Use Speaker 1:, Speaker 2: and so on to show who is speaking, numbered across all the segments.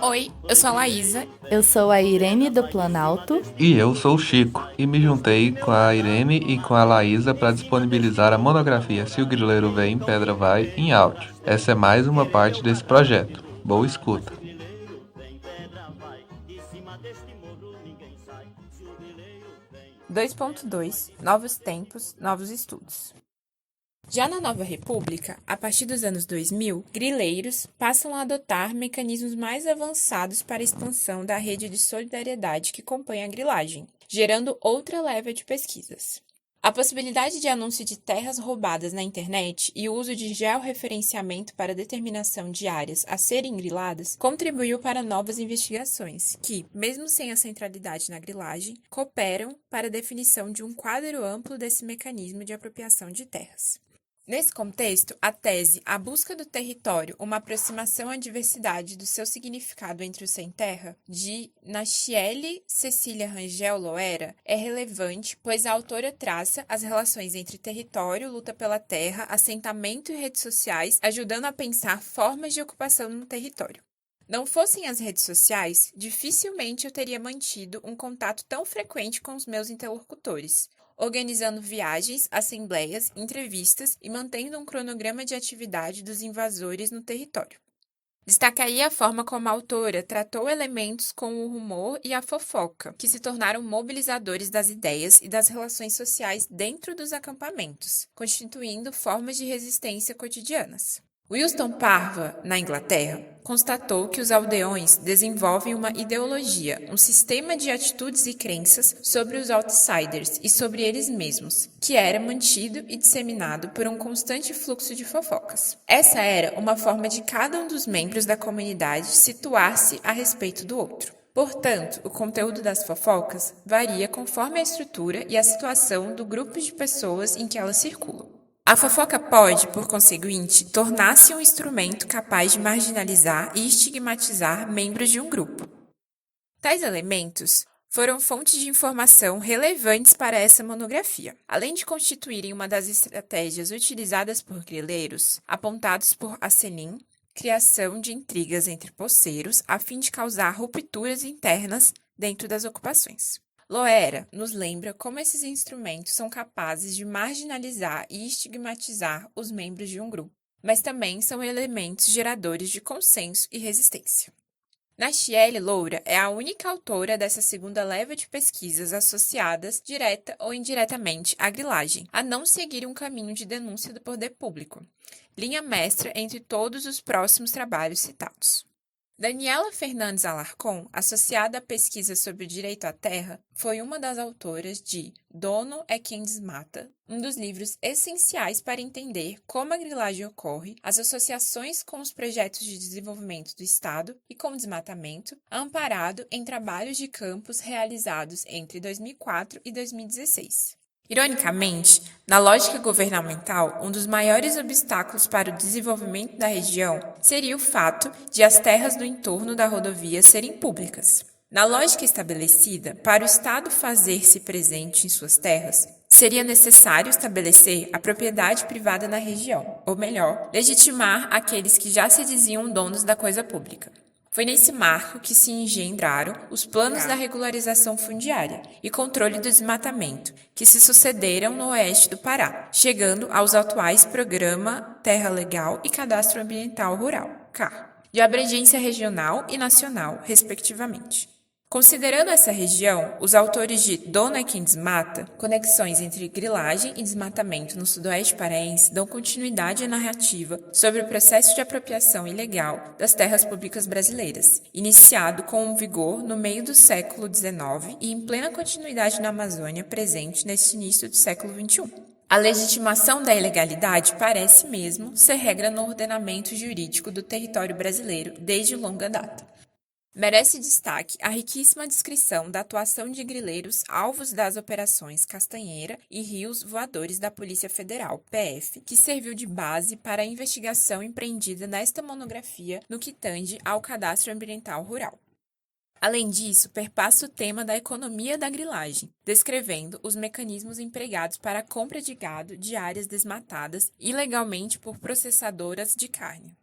Speaker 1: Oi, eu sou a Laísa.
Speaker 2: Eu sou a Irene do Planalto.
Speaker 3: E eu sou o Chico, e me juntei com a Irene e com a Laísa para disponibilizar a monografia Se o Grileiro Vem, Pedra Vai, em áudio. Essa é mais uma parte desse projeto. Boa escuta.
Speaker 1: 2.2 Novos tempos, novos estudos. Já na Nova República, a partir dos anos 2000, grileiros passam a adotar mecanismos mais avançados para a expansão da rede de solidariedade que compõe a grilagem, gerando outra leva de pesquisas. A possibilidade de anúncio de terras roubadas na internet e o uso de georreferenciamento para determinação de áreas a serem griladas contribuiu para novas investigações que, mesmo sem a centralidade na grilagem, cooperam para a definição de um quadro amplo desse mecanismo de apropriação de terras. Nesse contexto, a tese A Busca do Território, uma aproximação à diversidade do seu significado entre o sem-terra, de Nachiele Cecília Rangel Loera, é relevante, pois a autora traça as relações entre território, luta pela terra, assentamento e redes sociais, ajudando a pensar formas de ocupação no território. Não fossem as redes sociais, dificilmente eu teria mantido um contato tão frequente com os meus interlocutores, organizando viagens, assembleias, entrevistas e mantendo um cronograma de atividade dos invasores no território. Destacaria a forma como a autora tratou elementos como o rumor e a fofoca, que se tornaram mobilizadores das ideias e das relações sociais dentro dos acampamentos, constituindo formas de resistência cotidianas. Wilson Parva, na Inglaterra, constatou que os aldeões desenvolvem uma ideologia, um sistema de atitudes e crenças sobre os outsiders e sobre eles mesmos, que era mantido e disseminado por um constante fluxo de fofocas. Essa era uma forma de cada um dos membros da comunidade situar-se a respeito do outro. Portanto, o conteúdo das fofocas varia conforme a estrutura e a situação do grupo de pessoas em que elas circulam. A fofoca pode, por conseguinte, tornar-se um instrumento capaz de marginalizar e estigmatizar membros de um grupo. Tais elementos foram fontes de informação relevantes para essa monografia, além de constituírem uma das estratégias utilizadas por grileiros, apontados por Asselin, criação de intrigas entre poceiros a fim de causar rupturas internas dentro das ocupações. Loera nos lembra como esses instrumentos são capazes de marginalizar e estigmatizar os membros de um grupo, mas também são elementos geradores de consenso e resistência. Nachiele Loura é a única autora dessa segunda leva de pesquisas associadas, direta ou indiretamente, à grilagem, a não seguir um caminho de denúncia do poder público, linha mestra entre todos os próximos trabalhos citados. Daniela Fernandes Alarcon, associada à pesquisa sobre o direito à terra, foi uma das autoras de Dono é quem desmata, um dos livros essenciais para entender como a grilagem ocorre, as associações com os projetos de desenvolvimento do Estado e com o desmatamento, amparado em trabalhos de campos realizados entre 2004 e 2016. Ironicamente, na lógica governamental, um dos maiores obstáculos para o desenvolvimento da região seria o fato de as terras do entorno da rodovia serem públicas. Na lógica estabelecida, para o Estado fazer-se presente em suas terras, seria necessário estabelecer a propriedade privada na região, ou melhor, legitimar aqueles que já se diziam donos da coisa pública. Foi nesse marco que se engendraram os planos da regularização fundiária e controle do desmatamento, que se sucederam no oeste do Pará, chegando aos atuais Programa Terra Legal e Cadastro Ambiental Rural, CAR, de abrangência regional e nacional, respectivamente. Considerando essa região, os autores de Dono é quem desmata, conexões entre grilagem e desmatamento no sudoeste paraense dão continuidade à narrativa sobre o processo de apropriação ilegal das terras públicas brasileiras, iniciado com vigor no meio do século XIX e em plena continuidade na Amazônia presente neste início do século XXI. A legitimação da ilegalidade parece mesmo ser regra no ordenamento jurídico do território brasileiro desde longa data. Merece destaque a riquíssima descrição da atuação de grileiros alvos das operações Castanheira e Rios Voadores da Polícia Federal, PF, que serviu de base para a investigação empreendida nesta monografia no que tange ao Cadastro Ambiental Rural. Além disso, perpassa o tema da economia da grilagem, descrevendo os mecanismos empregados para a compra de gado de áreas desmatadas ilegalmente por processadoras de carne.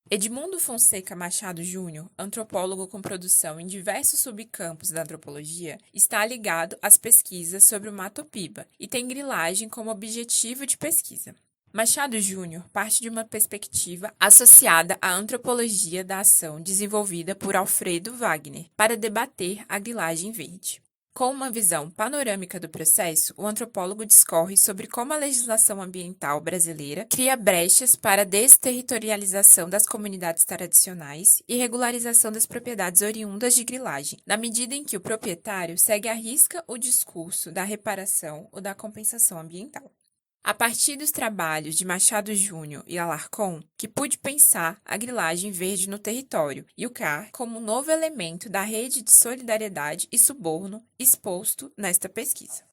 Speaker 1: Edmundo Fonseca Machado Júnior, antropólogo com produção em diversos subcampos da antropologia, está ligado às pesquisas sobre o Mato-Piba e tem grilagem como objetivo de pesquisa. Machado Júnior parte de uma perspectiva associada à antropologia da ação desenvolvida por Alfredo Wagner para debater a grilagem verde. Com uma visão panorâmica do processo, o antropólogo discorre sobre como a legislação ambiental brasileira cria brechas para a desterritorialização das comunidades tradicionais e regularização das propriedades oriundas de grilagem, na medida em que o proprietário segue à risca o discurso da reparação ou da compensação ambiental. A partir dos trabalhos de Machado Júnior e Alarcon, que pude pensar a grilagem verde no território e o CAR como um novo elemento da rede de solidariedade e suborno exposto nesta pesquisa.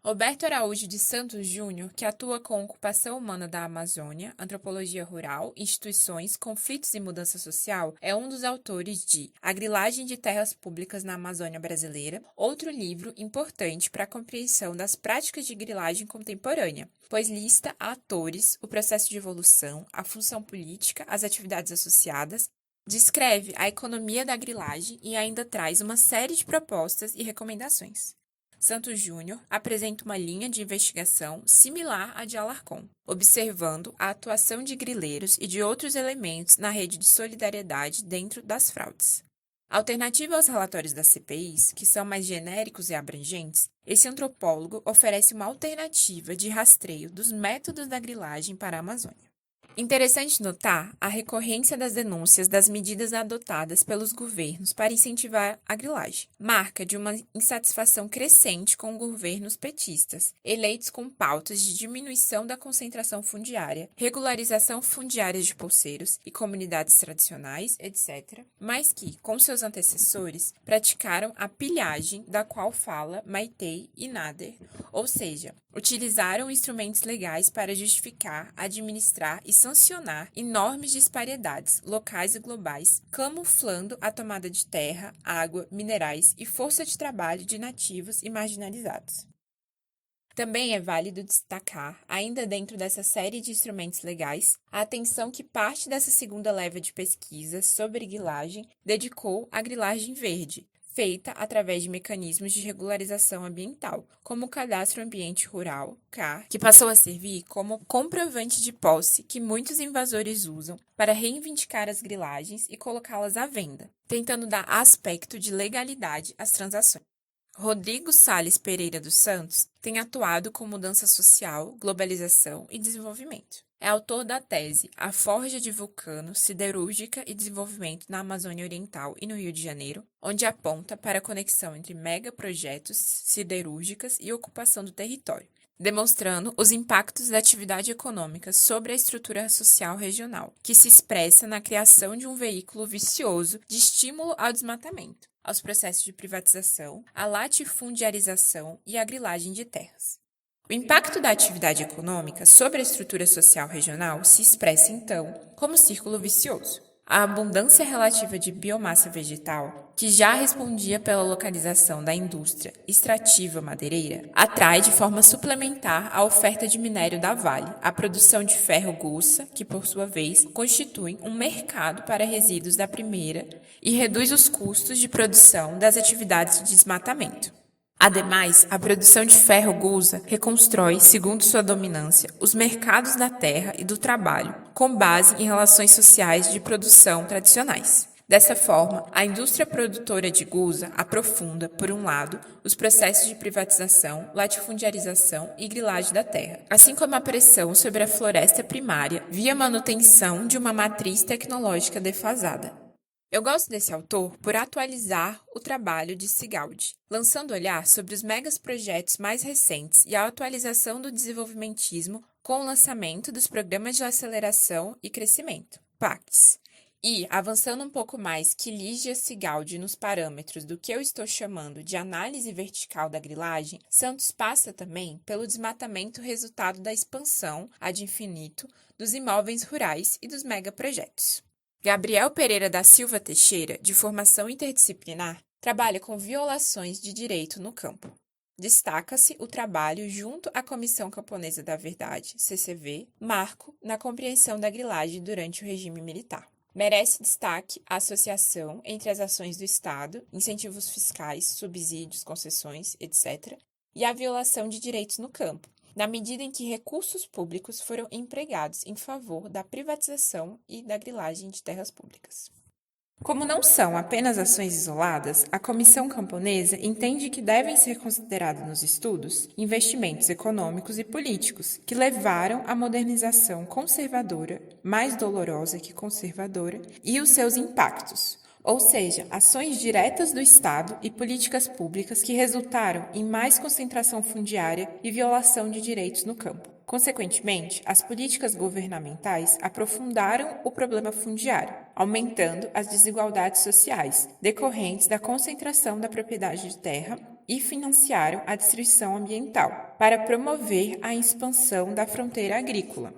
Speaker 1: Roberto Araújo de Santos Júnior, que atua com ocupação humana da Amazônia, antropologia rural, instituições, conflitos e mudança social, é um dos autores de A Grilagem de Terras Públicas na Amazônia Brasileira, outro livro importante para a compreensão das práticas de grilagem contemporânea, pois lista atores, o processo de evolução, a função política, as atividades associadas, descreve a economia da grilagem e ainda traz uma série de propostas e recomendações. Santos Júnior apresenta uma linha de investigação similar à de Alarcon, observando a atuação de grileiros e de outros elementos na rede de solidariedade dentro das fraudes. Alternativa aos relatórios das CPIs, que são mais genéricos e abrangentes, esse antropólogo oferece uma alternativa de rastreio dos métodos da grilagem para a Amazônia. Interessante notar a recorrência das denúncias das medidas adotadas pelos governos para incentivar a grilagem, marca de uma insatisfação crescente com governos petistas, eleitos com pautas de diminuição da concentração fundiária, regularização fundiária de pulseiros e comunidades tradicionais, etc., mas que, com seus antecessores, praticaram a pilhagem da qual fala Maitei e Nader, ou seja, utilizaram instrumentos legais para justificar, administrar e sancionar enormes disparidades locais e globais, camuflando a tomada de terra, água, minerais e força de trabalho de nativos e marginalizados. Também é válido destacar, ainda dentro dessa série de instrumentos legais, a atenção que parte dessa segunda leva de pesquisa sobre grilagem dedicou à grilagem verde, feita através de mecanismos de regularização ambiental, como o Cadastro Ambiente Rural, CAR, que passou a servir como comprovante de posse que muitos invasores usam para reivindicar as grilagens e colocá-las à venda, tentando dar aspecto de legalidade às transações. Rodrigo Salles Pereira dos Santos tem atuado com mudança social, globalização e desenvolvimento. É autor da tese A Forja de Vulcano, Siderúrgica e Desenvolvimento na Amazônia Oriental e no Rio de Janeiro, onde aponta para a conexão entre megaprojetos siderúrgicas e ocupação do território, demonstrando os impactos da atividade econômica sobre a estrutura social regional, que se expressa na criação de um veículo vicioso de estímulo ao desmatamento, aos processos de privatização, à latifundiarização e à grilagem de terras. O impacto da atividade econômica sobre a estrutura social regional se expressa, então, como círculo vicioso. A abundância relativa de biomassa vegetal, que já respondia pela localização da indústria extrativa madeireira, atrai de forma suplementar a oferta de minério da Vale, a produção de ferro-gussa, que, por sua vez, constitui um mercado para resíduos da primeira e reduz os custos de produção das atividades de desmatamento. Ademais, a produção de ferro-gusa reconstrói, segundo sua dominância, os mercados da terra e do trabalho, com base em relações sociais de produção tradicionais. Dessa forma, a indústria produtora de gusa aprofunda, por um lado, os processos de privatização, latifundiarização e grilagem da terra, assim como a pressão sobre a floresta primária via manutenção de uma matriz tecnológica defasada. Eu gosto desse autor por atualizar o trabalho de Sigaldi, lançando olhar sobre os megaprojetos mais recentes e a atualização do desenvolvimentismo com o lançamento dos Programas de Aceleração e Crescimento, PACs. E, avançando um pouco mais que Lígia Sigaldi nos parâmetros do que eu estou chamando de análise vertical da grilagem, Santos passa também pelo desmatamento resultado da expansão, ad infinito, dos imóveis rurais e dos megaprojetos. Gabriel Pereira da Silva Teixeira, de formação interdisciplinar, trabalha com violações de direito no campo. Destaca-se o trabalho junto à Comissão Camponesa da Verdade, CCV, marco na compreensão da grilagem durante o regime militar. Merece destaque a associação entre as ações do Estado, incentivos fiscais, subsídios, concessões, etc., e a violação de direitos no campo, na medida em que recursos públicos foram empregados em favor da privatização e da grilagem de terras públicas. Como não são apenas ações isoladas, a Comissão Camponesa entende que devem ser considerados nos estudos investimentos econômicos e políticos que levaram à modernização conservadora, mais dolorosa que conservadora, e os seus impactos, ou seja, ações diretas do Estado e políticas públicas que resultaram em mais concentração fundiária e violação de direitos no campo. Consequentemente, as políticas governamentais aprofundaram o problema fundiário, aumentando as desigualdades sociais decorrentes da concentração da propriedade de terra e financiaram a destruição ambiental para promover a expansão da fronteira agrícola,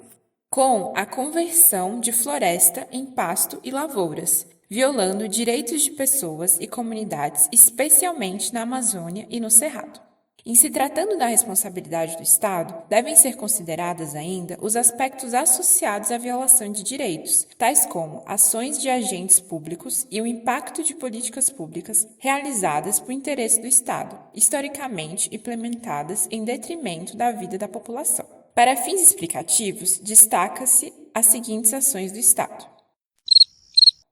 Speaker 1: com a conversão de floresta em pasto e lavouras, violando direitos de pessoas e comunidades, especialmente na Amazônia e no Cerrado. Em se tratando da responsabilidade do Estado, devem ser consideradas ainda os aspectos associados à violação de direitos, tais como ações de agentes públicos e o impacto de políticas públicas realizadas por interesse do Estado, historicamente implementadas em detrimento da vida da população. Para fins explicativos, destaca-se as seguintes ações do Estado.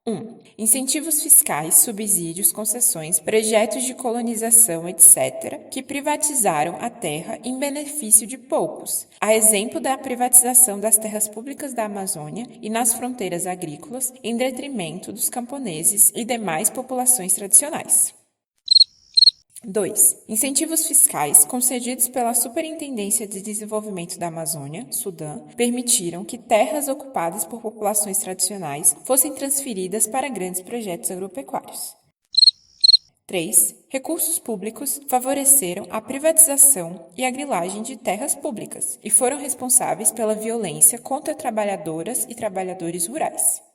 Speaker 1: 1. Incentivos fiscais, subsídios, concessões, projetos de colonização, etc., que privatizaram a terra em benefício de poucos, a exemplo da privatização das terras públicas da Amazônia e nas fronteiras agrícolas, em detrimento dos camponeses e demais populações tradicionais. 2. Incentivos fiscais concedidos pela Superintendência de Desenvolvimento da Amazônia, Sudã, permitiram que terras ocupadas por populações tradicionais fossem transferidas para grandes projetos agropecuários. 3. Recursos públicos favoreceram a privatização e a grilagem de terras públicas e foram responsáveis pela violência contra trabalhadoras e trabalhadores rurais.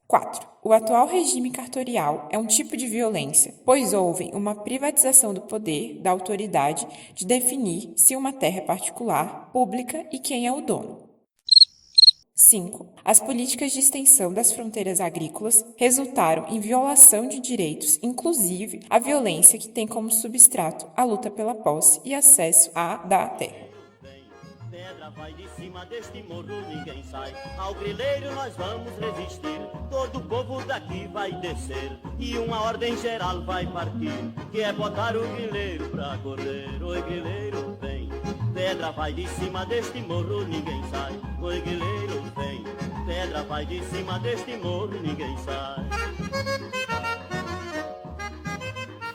Speaker 1: 4. O atual regime cartorial é um tipo de violência, pois houve uma privatização do poder da autoridade de definir se uma terra é particular, pública e quem é o dono. 5. As políticas de extensão das fronteiras agrícolas resultaram em violação de direitos, inclusive a violência que tem como substrato a luta pela posse e acesso da terra.
Speaker 4: Vai de cima deste morro, ninguém sai. Ao grileiro nós vamos resistir. Todo o povo daqui vai descer e uma ordem geral vai partir, que é botar o grileiro pra correr. Oi, grileiro, vem. Pedra vai de cima deste morro, ninguém sai. Oi, grileiro, vem. Pedra vai de cima deste morro, ninguém sai.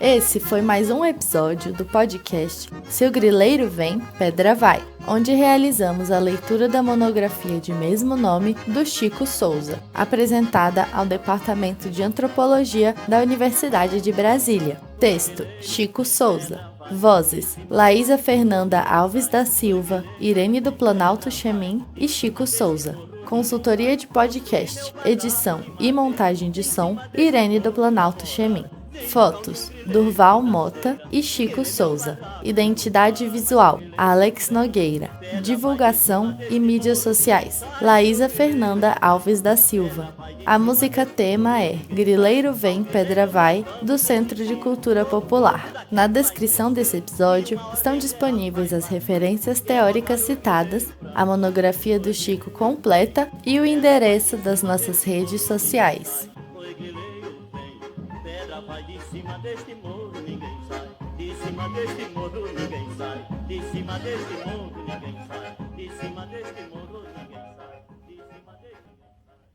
Speaker 2: Esse foi mais um episódio do podcast Se o Grileiro Vem, Pedra Vai, onde realizamos a leitura da monografia de mesmo nome do Chico Souza, apresentada ao Departamento de Antropologia da Universidade de Brasília. Texto: Chico Souza. Vozes: Laísa Fernanda Alves da Silva, Irene do Planalto Chemin e Chico Souza. Consultoria de podcast, edição e montagem de som, Irene do Planalto Chemin. Fotos: Durval Mota e Chico Souza. Identidade visual: Alex Nogueira. Divulgação e mídias sociais: Laísa Fernanda Alves da Silva. A música tema é Grileiro Vem, Pedra Vai, do Centro de Cultura Popular. Na descrição desse episódio estão disponíveis as referências teóricas citadas, a monografia do Chico completa e o endereço das nossas redes sociais.
Speaker 4: Vai de cima deste morro, ninguém sai. De cima deste morro, ninguém sai. De cima deste morro, ninguém sai. De cima deste morro.